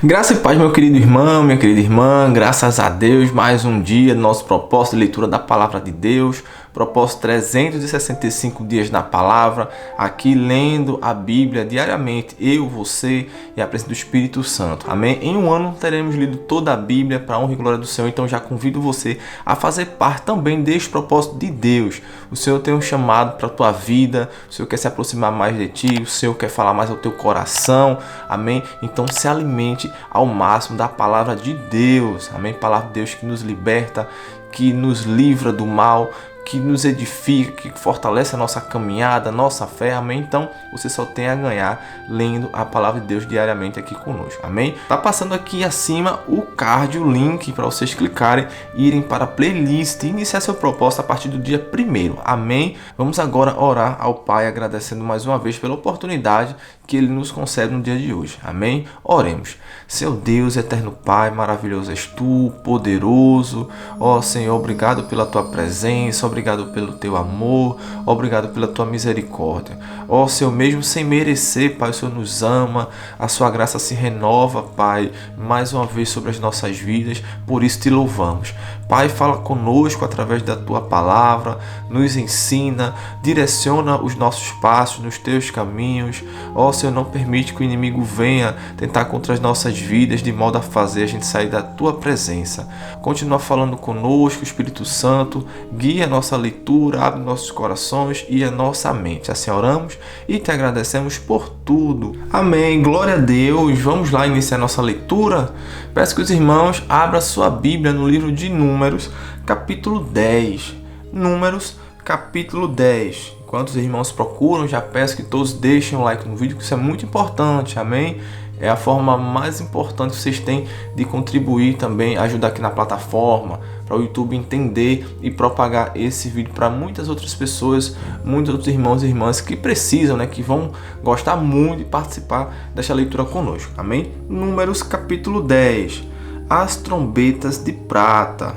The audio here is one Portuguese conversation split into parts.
Graça e paz, meu querido irmão, minha querida irmã, graças a Deus, mais um dia do nosso propósito de leitura da Palavra de Deus, propósito 365 dias na Palavra, aqui lendo a Bíblia diariamente, eu, você e a presença do Espírito Santo, amém? Em um ano teremos lido toda a Bíblia para a honra e glória do Senhor, então já convido você a fazer parte também deste propósito de Deus. O Senhor tem um chamado para a tua vida, o Senhor quer se aproximar mais de ti, o Senhor quer falar mais ao teu coração, amém? Então se alimente ao máximo da palavra de Deus, amém? Palavra de Deus que nos liberta, que nos livra do mal, que nos edifica, que fortalece a nossa caminhada, a nossa fé, amém? Então, você só tem a ganhar lendo a palavra de Deus diariamente aqui conosco, amém? Tá passando aqui acima o card, o link para vocês clicarem, irem para a playlist e iniciar seu propósito a partir do dia 1º, amém? Vamos agora orar ao Pai, agradecendo mais uma vez pela oportunidade que Ele nos concede no dia de hoje, amém? Oremos. Seu Deus, eterno Pai, maravilhoso és Tu, poderoso, ó Senhor, obrigado pela Tua presença, obrigado pelo Teu amor, obrigado pela Tua misericórdia. Ó Senhor, mesmo sem merecer, Pai, o Senhor nos ama, a Sua graça se renova, Pai, mais uma vez sobre as nossas vidas, por isso Te louvamos. Pai, fala conosco através da Tua palavra, nos ensina, direciona os nossos passos nos Teus caminhos. Ó Senhor, não permite que o inimigo venha tentar contra as nossas vidas, de modo a fazer a gente sair da Tua presença. Continua falando conosco, Espírito Santo, guia a nossa leitura, abre nossos corações e a nossa mente. Assim oramos e Te agradecemos por tudo. Amém. Glória a Deus. Vamos lá iniciar nossa leitura. Peço que os irmãos abram sua Bíblia no livro de Números, capítulo 10. Números, capítulo 10. Enquanto os irmãos procuram, já peço que todos deixem um like no vídeo, que isso é muito importante, amém? É a forma mais importante que vocês têm de contribuir também, ajudar aqui na plataforma, para o YouTube entender e propagar esse vídeo para muitas outras pessoas, muitos outros irmãos e irmãs que precisam, que vão gostar muito de participar desta leitura conosco, amém? Números capítulo 10, as trombetas de prata,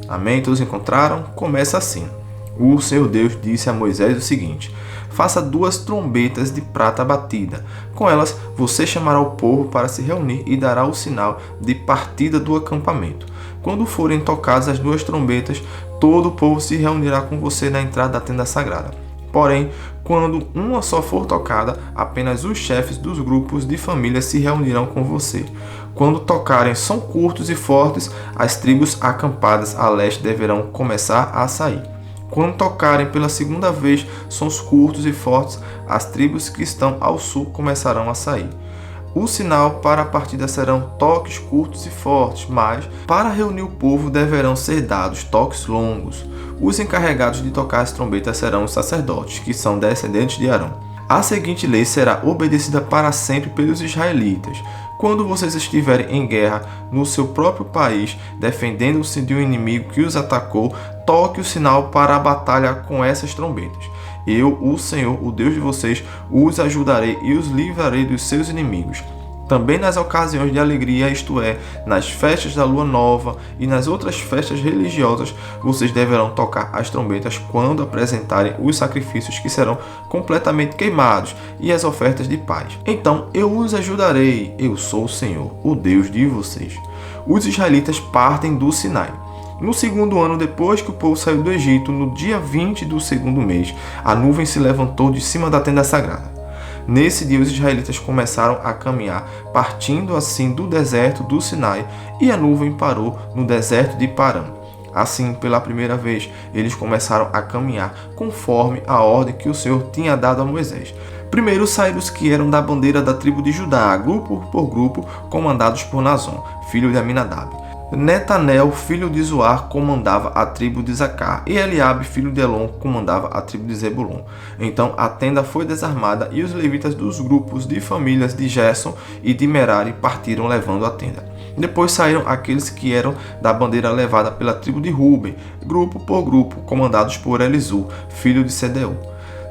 amém? Todos encontraram? Começa assim. O Senhor Deus disse a Moisés o seguinte: faça 2 trombetas de prata batida. Com elas você chamará o povo para se reunir e dará o sinal de partida do acampamento. Quando forem tocadas as 2 trombetas, todo o povo se reunirá com você na entrada da tenda sagrada. Porém, quando uma só for tocada, apenas os chefes dos grupos de família se reunirão com você. Quando tocarem som curtos e fortes, as tribos acampadas a leste deverão começar a sair. Quando tocarem pela segunda vez sons curtos e fortes, as tribos que estão ao sul começarão a sair. O sinal para a partida serão toques curtos e fortes, mas para reunir o povo deverão ser dados toques longos. Os encarregados de tocar as trombetas serão os sacerdotes, que são descendentes de Arão. A seguinte lei será obedecida para sempre pelos israelitas. Quando vocês estiverem em guerra no seu próprio país, defendendo-se de um inimigo que os atacou, toque o sinal para a batalha com essas trombetas. Eu, o Senhor, o Deus de vocês, os ajudarei e os livrarei dos seus inimigos. Também nas ocasiões de alegria, isto é, nas festas da lua nova e nas outras festas religiosas, vocês deverão tocar as trombetas quando apresentarem os sacrifícios que serão completamente queimados e as ofertas de paz. Então eu os ajudarei, eu sou o Senhor, o Deus de vocês. Os israelitas partem do Sinai. No segundo ano depois que o povo saiu do Egito, no dia 20 do segundo mês, a nuvem se levantou de cima da tenda sagrada. Nesse dia os israelitas começaram a caminhar, partindo assim do deserto do Sinai, e a nuvem parou no deserto de Parã. Assim, pela primeira vez, eles começaram a caminhar conforme a ordem que o Senhor tinha dado a Moisés. Primeiro saíram os que eram da bandeira da tribo de Judá, grupo por grupo, comandados por Nazon, filho de Aminadab. Netanel, filho de Zoar, comandava a tribo de Zacar, e Eliabe, filho de Elon, comandava a tribo de Zebulon. Então a tenda foi desarmada e os levitas dos grupos de famílias de Gerson e de Merari partiram levando a tenda. Depois saíram aqueles que eram da bandeira levada pela tribo de Ruben, grupo por grupo, comandados por Elizu, filho de Sedeu.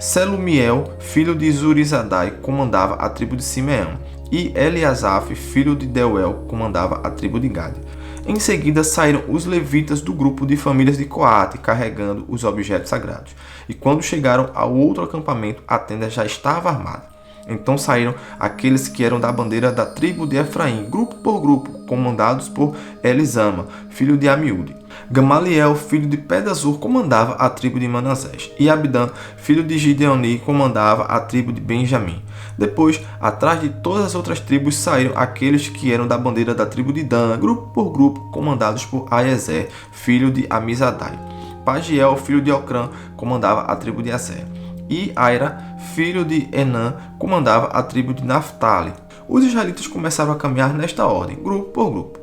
Selumiel, filho de Zurizadai, comandava a tribo de Simeão, e Eliasaf, filho de Deuel, comandava a tribo de Gade. Em seguida saíram os levitas do grupo de famílias de Coate, carregando os objetos sagrados. E quando chegaram ao outro acampamento, a tenda já estava armada. Então saíram aqueles que eram da bandeira da tribo de Efraim, grupo por grupo, comandados por Elisama, filho de Amiúde. Gamaliel, filho de Pedazur, comandava a tribo de Manassés, e Abidã, filho de Gideoni, comandava a tribo de Benjamim. Depois, atrás de todas as outras tribos, saíram aqueles que eram da bandeira da tribo de Dan, grupo por grupo, comandados por Aiezer, filho de Amizadai. Pagiel, filho de Ocrã, comandava a tribo de Aser. E Aira, filho de Enã, comandava a tribo de Naphtali. Os israelitas começaram a caminhar nesta ordem, grupo por grupo.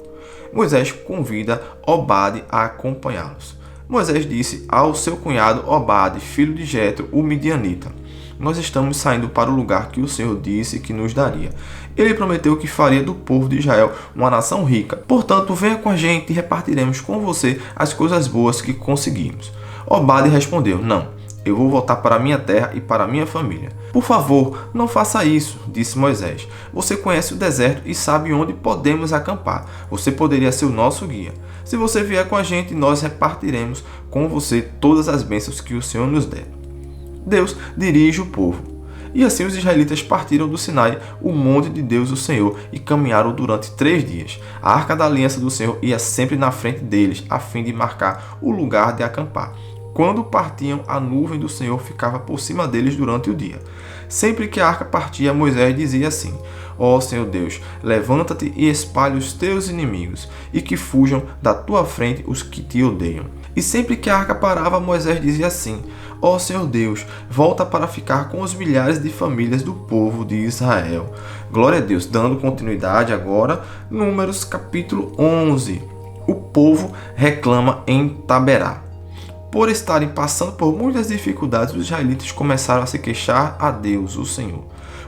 Moisés convida Obade a acompanhá-los. Moisés disse ao seu cunhado Obade, filho de Jetro, o midianita: nós estamos saindo para o lugar que o Senhor disse que nos daria. Ele prometeu que faria do povo de Israel uma nação rica. Portanto, venha com a gente e repartiremos com você as coisas boas que conseguimos. Obade respondeu: não. Eu vou voltar para minha terra e para minha família. Por favor, não faça isso, disse Moisés. Você conhece o deserto e sabe onde podemos acampar. Você poderia ser o nosso guia. Se você vier com a gente, nós repartiremos com você todas as bênçãos que o Senhor nos der. Deus dirige o povo. E assim os israelitas partiram do Sinai, o monte de Deus, o Senhor, e caminharam durante 3 dias. A arca da aliança do Senhor ia sempre na frente deles, a fim de marcar o lugar de acampar. Quando partiam, a nuvem do Senhor ficava por cima deles durante o dia. Sempre que a arca partia, Moisés dizia assim: ó Senhor Deus, levanta-te e espalhe os teus inimigos, e que fujam da tua frente os que te odeiam. E sempre que a arca parava, Moisés dizia assim: ó Senhor Deus, volta para ficar com os milhares de famílias do povo de Israel. Glória a Deus. Dando continuidade agora, Números capítulo 11. O povo reclama em Taberá. Por estarem passando por muitas dificuldades, os israelitas começaram a se queixar a Deus, o Senhor.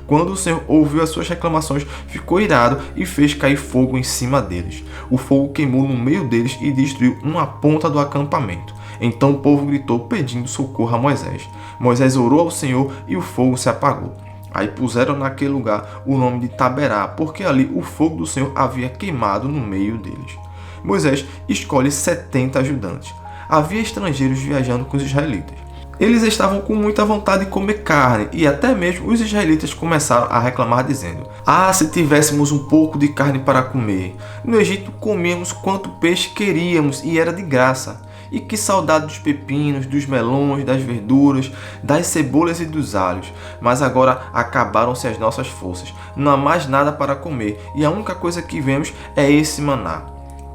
Quando o Senhor ouviu as suas reclamações, ficou irado e fez cair fogo em cima deles. O fogo queimou no meio deles e destruiu uma ponta do acampamento. Então o povo gritou pedindo socorro a Moisés. Moisés orou ao Senhor e o fogo se apagou. Aí puseram naquele lugar o nome de Taberá, porque ali o fogo do Senhor havia queimado no meio deles. Moisés escolhe 70 ajudantes. Havia estrangeiros viajando com os israelitas. Eles estavam com muita vontade de comer carne, e até mesmo os israelitas começaram a reclamar dizendo: ah, se tivéssemos um pouco de carne para comer! No Egito comíamos quanto peixe queríamos e era de graça. E que saudade dos pepinos, dos melões, das verduras, das cebolas e dos alhos. Mas agora acabaram-se as nossas forças. Não há mais nada para comer, e a única coisa que vemos é esse maná.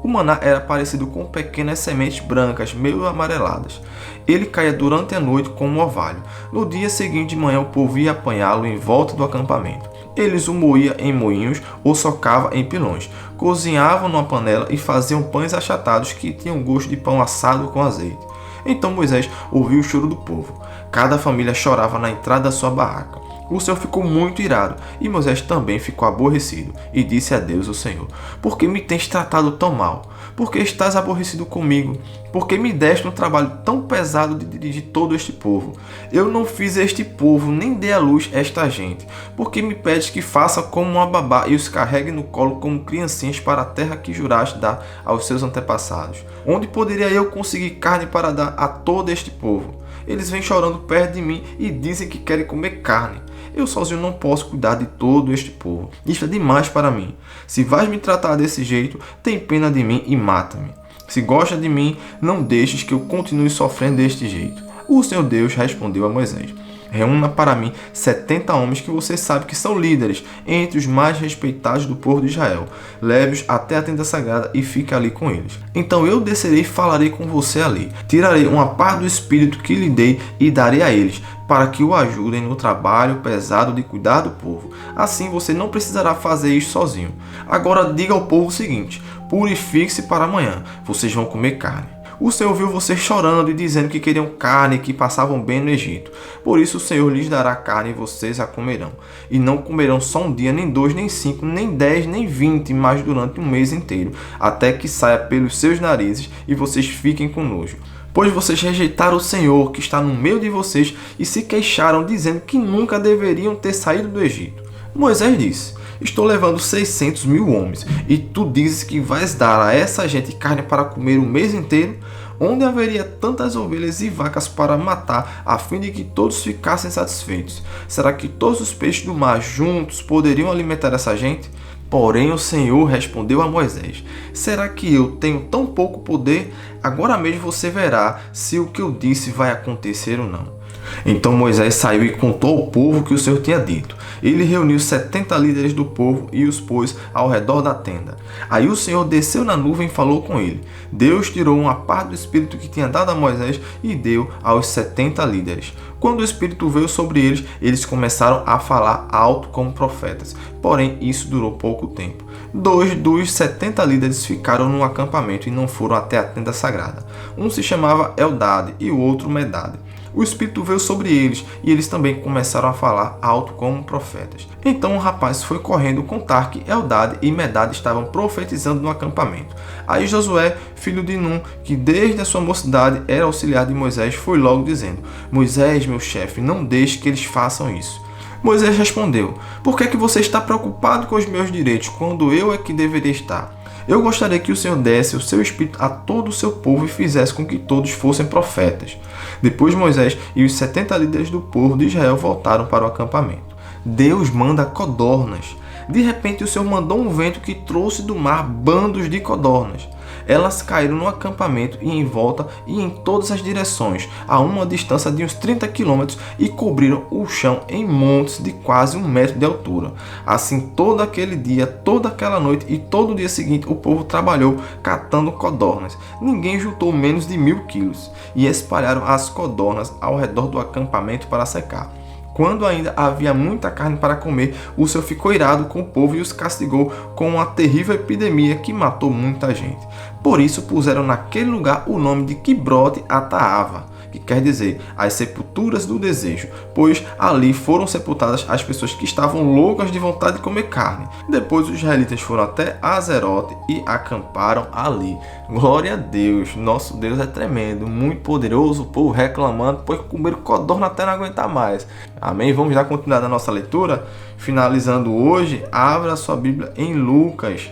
O maná era parecido com pequenas sementes brancas, meio amareladas. Ele caía durante a noite como um orvalho. No dia seguinte de manhã o povo ia apanhá-lo em volta do acampamento. Eles o moíam em moinhos ou socavam em pilões. Cozinhavam numa panela e faziam pães achatados que tinham gosto de pão assado com azeite. Então Moisés ouviu o choro do povo. Cada família chorava na entrada da sua barraca. O Senhor ficou muito irado, e Moisés também ficou aborrecido, e disse a Deus, o Senhor: por que me tens tratado tão mal? Por que estás aborrecido comigo? Por que me deste um trabalho tão pesado de dirigir todo este povo? Eu não fiz este povo, nem dei à luz esta gente. Por que me pedes que faça como uma babá e os carregue no colo como criancinhas para a terra que juraste dar aos seus antepassados? Onde poderia eu conseguir carne para dar a todo este povo? Eles vêm chorando perto de mim e dizem que querem comer carne. Eu sozinho não posso cuidar de todo este povo. Isto é demais para mim. Se vais me tratar desse jeito, tem pena de mim e mata-me. Se gosta de mim, não deixes que eu continue sofrendo deste jeito. O Senhor Deus respondeu a Moisés: reúna para mim 70 homens que você sabe que são líderes, entre os mais respeitados do povo de Israel. Leve-os até a tenda sagrada e fique ali com eles. Então eu descerei e falarei com você ali. Tirarei uma parte do espírito que lhe dei e darei a eles, para que o ajudem no trabalho pesado de cuidar do povo. Assim você não precisará fazer isso sozinho. Agora diga ao povo o seguinte: purifique-se para amanhã, vocês vão comer carne. O Senhor viu vocês chorando e dizendo que queriam carne e que passavam bem no Egito. Por isso o Senhor lhes dará carne e vocês a comerão. E não comerão só um dia, nem 2, nem 5, nem 10, nem 20, mas durante um mês inteiro, até que saia pelos seus narizes e vocês fiquem com nojo. Pois vocês rejeitaram o Senhor que está no meio de vocês e se queixaram dizendo que nunca deveriam ter saído do Egito. Moisés disse: estou levando 600.000 homens, e tu dizes que vais dar a essa gente carne para comer o mês inteiro? Onde haveria tantas ovelhas e vacas para matar, a fim de que todos ficassem satisfeitos? Será que todos os peixes do mar juntos poderiam alimentar essa gente? Porém o Senhor respondeu a Moisés: será que eu tenho tão pouco poder? Agora mesmo você verá se o que eu disse vai acontecer ou não. Então Moisés saiu e contou ao povo o que o Senhor tinha dito. Ele reuniu 70 líderes do povo e os pôs ao redor da tenda. Aí o Senhor desceu na nuvem e falou com ele. Deus tirou uma parte do Espírito que tinha dado a Moisés e deu aos 70 líderes. Quando o Espírito veio sobre eles, eles começaram a falar alto como profetas. Porém, isso durou pouco tempo. 2 dos 70 líderes ficaram no acampamento e não foram até a tenda sagrada. Um se chamava Eldade e o outro Medade. O Espírito veio sobre eles e eles também começaram a falar alto como profetas. Então o rapaz foi correndo contar que Eldade e Medade estavam profetizando no acampamento. Aí Josué, filho de Num, que desde a sua mocidade era auxiliar de Moisés, foi logo dizendo: Moisés, meu chefe, não deixe que eles façam isso. Moisés respondeu: por que você está preocupado com os meus direitos quando eu é que deveria estar? Eu gostaria que o Senhor desse o seu Espírito a todo o seu povo e fizesse com que todos fossem profetas. Depois Moisés e os 70 líderes do povo de Israel voltaram para o acampamento. Deus manda codornas. De repente o Senhor mandou um vento que trouxe do mar bandos de codornas. Elas caíram no acampamento e em volta e em todas as direções, a uma distância de uns 30 quilômetros, e cobriram o chão em montes de quase 1 metro de altura. Assim, todo aquele dia, toda aquela noite e todo o dia seguinte, o povo trabalhou catando codornas. Ninguém juntou menos de 1000 quilos e espalharam as codornas ao redor do acampamento para secar. Quando ainda havia muita carne para comer, o Senhor ficou irado com o povo e os castigou com uma terrível epidemia que matou muita gente. Por isso puseram naquele lugar o nome de Quibrote Ataava, que quer dizer as sepulturas do desejo, pois ali foram sepultadas as pessoas que estavam loucas de vontade de comer carne. Depois os israelitas foram até Azerote e acamparam ali. Glória a Deus, nosso Deus é tremendo, muito poderoso, o povo reclamando, pois comeram codorna até não aguentar mais. Amém? Vamos dar continuidade à nossa leitura? Finalizando hoje, abra sua Bíblia em Lucas.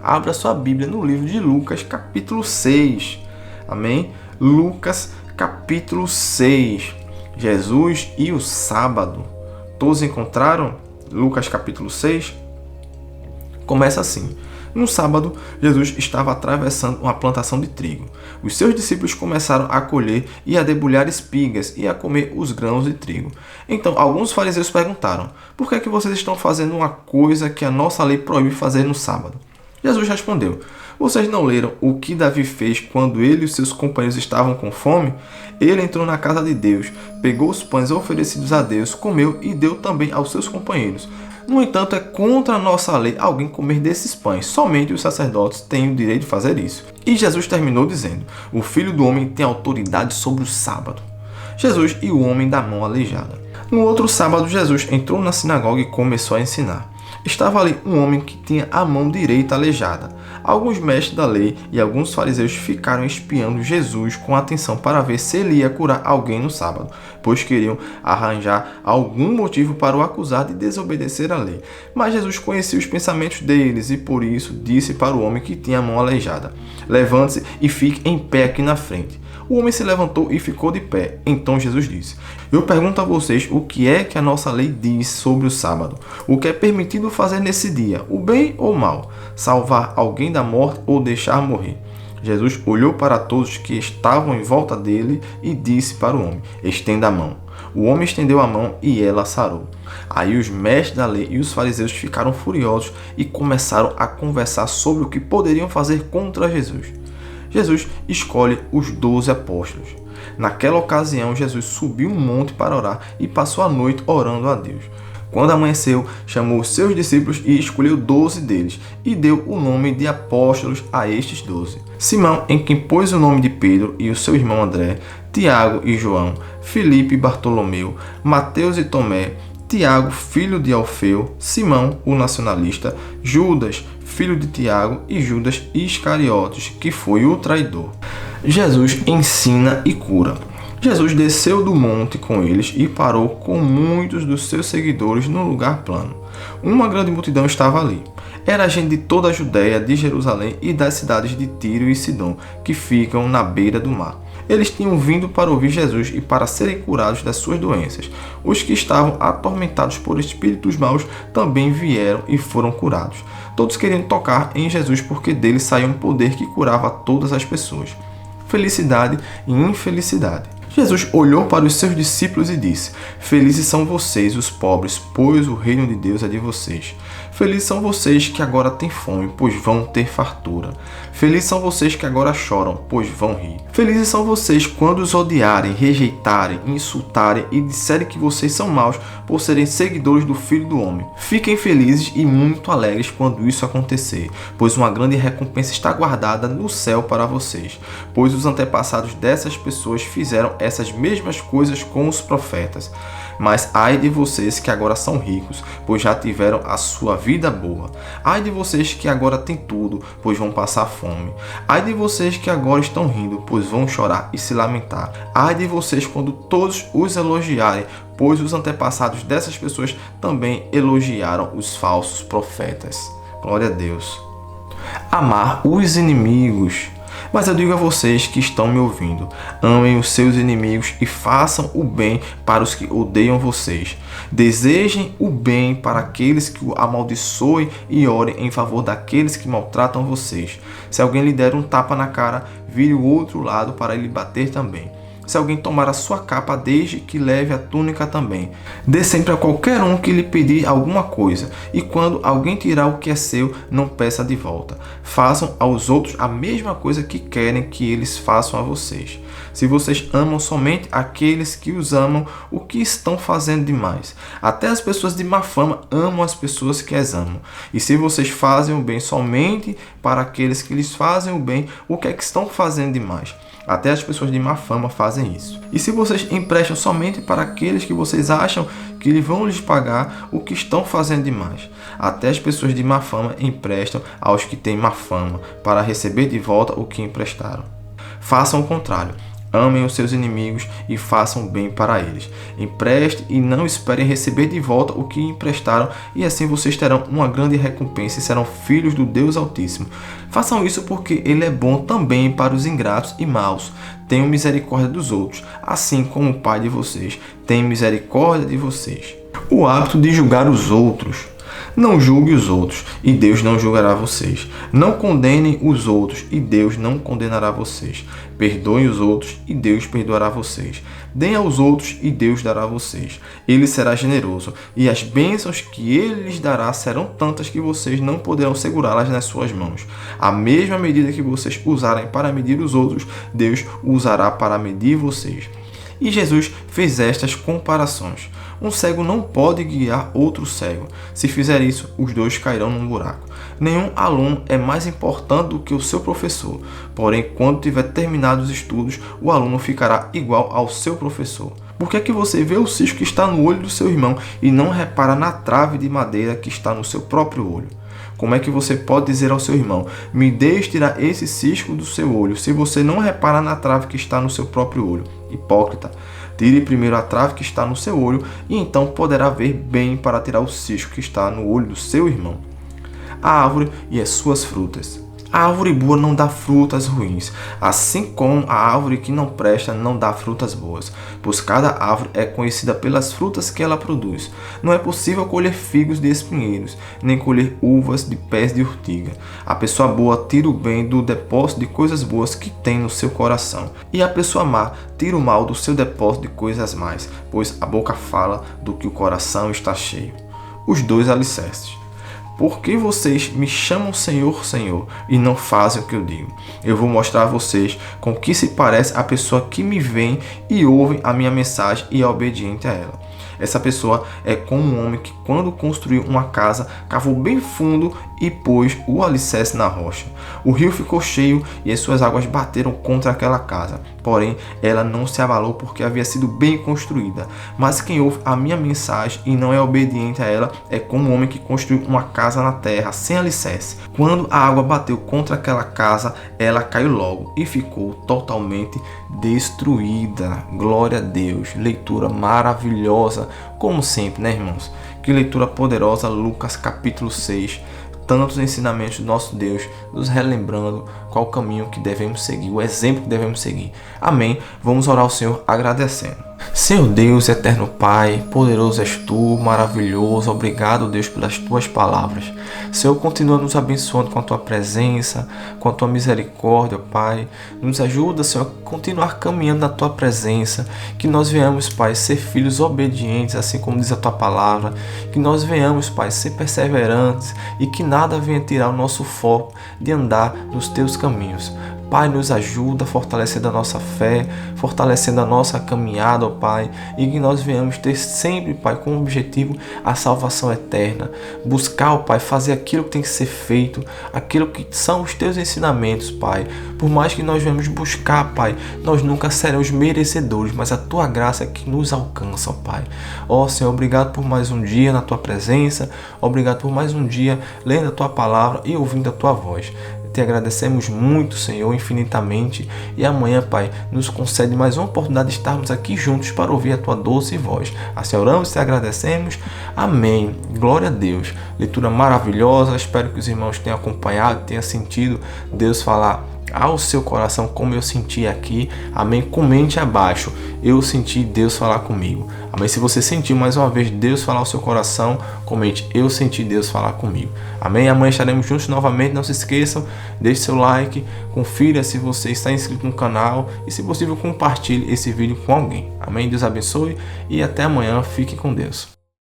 Abra sua Bíblia no livro de Lucas, capítulo 6. Amém? Lucas, capítulo 6. Jesus e o sábado. Todos encontraram? Lucas, capítulo 6. Começa assim. No sábado, Jesus estava atravessando uma plantação de trigo. Os seus discípulos começaram a colher e a debulhar espigas e a comer os grãos de trigo. Então, alguns fariseus perguntaram: por que é que vocês estão fazendo uma coisa que a nossa lei proíbe fazer no sábado? Jesus respondeu: vocês não leram o que Davi fez quando ele e os seus companheiros estavam com fome? Ele entrou na casa de Deus, pegou os pães oferecidos a Deus, comeu e deu também aos seus companheiros. No entanto, é contra a nossa lei alguém comer desses pães. Somente os sacerdotes têm o direito de fazer isso. E Jesus terminou dizendo: o Filho do Homem tem autoridade sobre o sábado. Jesus e o homem da mão aleijada. No outro sábado, Jesus entrou na sinagoga e começou a ensinar. Estava ali um homem que tinha a mão direita aleijada. Alguns mestres da lei e alguns fariseus ficaram espiando Jesus com atenção para ver se ele ia curar alguém no sábado, pois queriam arranjar algum motivo para o acusar de desobedecer à lei. Mas Jesus conhecia os pensamentos deles e por isso disse para o homem que tinha a mão aleijada: levante-se e fique em pé aqui na frente. O homem se levantou e ficou de pé. Então Jesus disse: eu pergunto a vocês o que é que a nossa lei diz sobre o sábado. O que é permitido fazer nesse dia, o bem ou o mal? Salvar alguém da morte ou deixar morrer? Jesus olhou para todos que estavam em volta dele e disse para o homem: estenda a mão. O homem estendeu a mão e ela sarou. Aí os mestres da lei e os fariseus ficaram furiosos e começaram a conversar sobre o que poderiam fazer contra Jesus. Jesus escolhe os 12 apóstolos. Naquela ocasião, Jesus subiu um monte para orar e passou a noite orando a Deus. Quando amanheceu, chamou os seus discípulos e escolheu 12 deles, e deu o nome de apóstolos a estes 12. Simão, em quem pôs o nome de Pedro e o seu irmão André, Tiago e João, Filipe e Bartolomeu, Mateus e Tomé, Tiago, filho de Alfeu, Simão, o nacionalista, Judas, filho de Tiago, e Judas Iscariotes, que foi o traidor. Jesus ensina e cura. Jesus desceu do monte com eles e parou com muitos dos seus seguidores no lugar plano. Uma grande multidão estava ali. Era gente de toda a Judéia, de Jerusalém e das cidades de Tiro e Sidom, que ficam na beira do mar. Eles tinham vindo para ouvir Jesus e para serem curados das suas doenças. Os que estavam atormentados por espíritos maus também vieram e foram curados. Todos queriam tocar em Jesus porque dele saía um poder que curava todas as pessoas. Felicidade e infelicidade. Jesus olhou para os seus discípulos e disse: Felizes são vocês, os pobres, pois o reino de Deus é de vocês. Felizes são vocês que agora têm fome, pois vão ter fartura. Felizes são vocês que agora choram, pois vão rir. Felizes são vocês quando os odiarem, rejeitarem, insultarem e disserem que vocês são maus por serem seguidores do Filho do Homem. Fiquem felizes e muito alegres quando isso acontecer, pois uma grande recompensa está guardada no céu para vocês, pois os antepassados dessas pessoas fizeram essas mesmas coisas com os profetas. Mas ai de vocês que agora são ricos, pois já tiveram a sua vida boa. Ai de vocês que agora têm tudo, pois vão passar fome. Ai de vocês que agora estão rindo, pois vão chorar e se lamentar. Ai de vocês quando todos os elogiarem, pois os antepassados dessas pessoas também elogiaram os falsos profetas. Glória a Deus. Amar os inimigos. Mas eu digo a vocês que estão me ouvindo, amem os seus inimigos e façam o bem para os que odeiam vocês. Desejem o bem para aqueles que o amaldiçoem e orem em favor daqueles que maltratam vocês. Se alguém lhe der um tapa na cara, vire o outro lado para ele bater também. Se alguém tomar a sua capa, desde que leve a túnica também. Dê sempre a qualquer um que lhe pedir alguma coisa, e quando alguém tirar o que é seu, não peça de volta. Façam aos outros a mesma coisa que querem que eles façam a vocês. Se vocês amam somente aqueles que os amam, o que estão fazendo demais? Até as pessoas de má fama amam as pessoas que as amam. E se vocês fazem o bem somente para aqueles que lhes fazem o bem, o que é que estão fazendo demais? Até as pessoas de má fama fazem isso. E se vocês emprestam somente para aqueles que vocês acham que vão lhes pagar, o que estão fazendo demais? Até as pessoas de má fama emprestam aos que têm má fama, para receber de volta o que emprestaram. Façam o contrário. Amem os seus inimigos e façam bem para eles. Emprestem e não esperem receber de volta o que emprestaram, e assim vocês terão uma grande recompensa e serão filhos do Deus Altíssimo. Façam isso porque Ele é bom também para os ingratos e maus. Tenham misericórdia dos outros, assim como o Pai de vocês tem misericórdia de vocês. O hábito de julgar os outros. Não julgue os outros, e Deus não julgará vocês. Não condenem os outros, e Deus não condenará vocês. Perdoem os outros, e Deus perdoará vocês. Deem aos outros, e Deus dará a vocês. Ele será generoso, e as bênçãos que Ele lhes dará serão tantas que vocês não poderão segurá-las nas suas mãos. A mesma medida que vocês usarem para medir os outros, Deus usará para medir vocês. E Jesus fez estas comparações. Um cego não pode guiar outro cego. Se fizer isso, os dois cairão num buraco. Nenhum aluno é mais importante do que o seu professor. Porém, quando tiver terminado os estudos, o aluno ficará igual ao seu professor. Por que é que você vê o cisco que está no olho do seu irmão e não repara na trave de madeira que está no seu próprio olho? Como é que você pode dizer ao seu irmão: me deixe tirar esse cisco do seu olho, se você não repara na trave que está no seu próprio olho? Hipócrita, tire primeiro a trave que está no seu olho, e então poderá ver bem para tirar o cisco que está no olho do seu irmão. A árvore e as suas frutas. A árvore boa não dá frutas ruins, assim como a árvore que não presta não dá frutas boas, pois cada árvore é conhecida pelas frutas que ela produz. Não é possível colher figos de espinheiros, nem colher uvas de pés de urtiga. A pessoa boa tira o bem do depósito de coisas boas que tem no seu coração, e a pessoa má tira o mal do seu depósito de coisas más, pois a boca fala do que o coração está cheio. Os dois alicerces. Por que vocês me chamam Senhor, Senhor, e não fazem o que eu digo? Eu vou mostrar a vocês com que se parece a pessoa que me vem e ouve a minha mensagem e é obediente a ela. Essa pessoa é como um homem que, quando construiu uma casa, cavou bem fundo e pôs o alicerce na rocha. O rio ficou cheio e as suas águas bateram contra aquela casa. Porém, ela não se abalou porque havia sido bem construída. Mas quem ouve a minha mensagem e não é obediente a ela é como um homem que construiu uma casa na terra sem alicerce. Quando a água bateu contra aquela casa, ela caiu logo e ficou totalmente destruída. Glória a Deus. Leitura maravilhosa, como sempre, né, irmãos? Que Que leitura poderosa, Lucas capítulo 6. Tantos ensinamentos do nosso Deus, nos relembrando qual o caminho que devemos seguir, o exemplo que devemos seguir. Amém. Vamos orar ao Senhor agradecendo. Senhor Deus, eterno Pai, poderoso és tu, maravilhoso, obrigado, Deus, pelas tuas palavras. Senhor, continua nos abençoando com a tua presença, com a tua misericórdia, Pai. Nos ajuda, Senhor, a continuar caminhando na tua presença, que nós venhamos, Pai, ser filhos obedientes, assim como diz a tua palavra, que nós venhamos, Pai, ser perseverantes e que nada venha tirar o nosso foco de andar nos teus caminhos. Pai, nos ajuda, fortalecendo a nossa fé, fortalecendo a nossa caminhada, ó Pai, e que nós venhamos ter sempre, Pai, como objetivo a salvação eterna. Buscar, ó Pai, fazer aquilo que tem que ser feito, aquilo que são os teus ensinamentos, Pai. Por mais que nós venhamos buscar, Pai, nós nunca seremos merecedores, mas a tua graça é que nos alcança, ó Pai. Ó Senhor, obrigado por mais um dia na tua presença, obrigado por mais um dia lendo a tua palavra e ouvindo a tua voz. Te agradecemos muito, Senhor, infinitamente. E amanhã, Pai, nos concede mais uma oportunidade de estarmos aqui juntos para ouvir a Tua doce voz. Assim oramos e te agradecemos. Amém. Glória a Deus. Leitura maravilhosa. Espero que os irmãos tenham acompanhado, tenham sentido Deus falar ao seu coração como eu senti aqui. Amém. Comente abaixo. Eu senti Deus falar comigo. Amém. Se você sentiu mais uma vez Deus falar ao seu coração, comente: eu senti Deus falar comigo. Amém. Amanhã estaremos juntos novamente. Não se esqueçam, deixe seu like, confira se você está inscrito no canal e, se possível, compartilhe esse vídeo com alguém. Amém. Deus abençoe e até amanhã. Fique com Deus.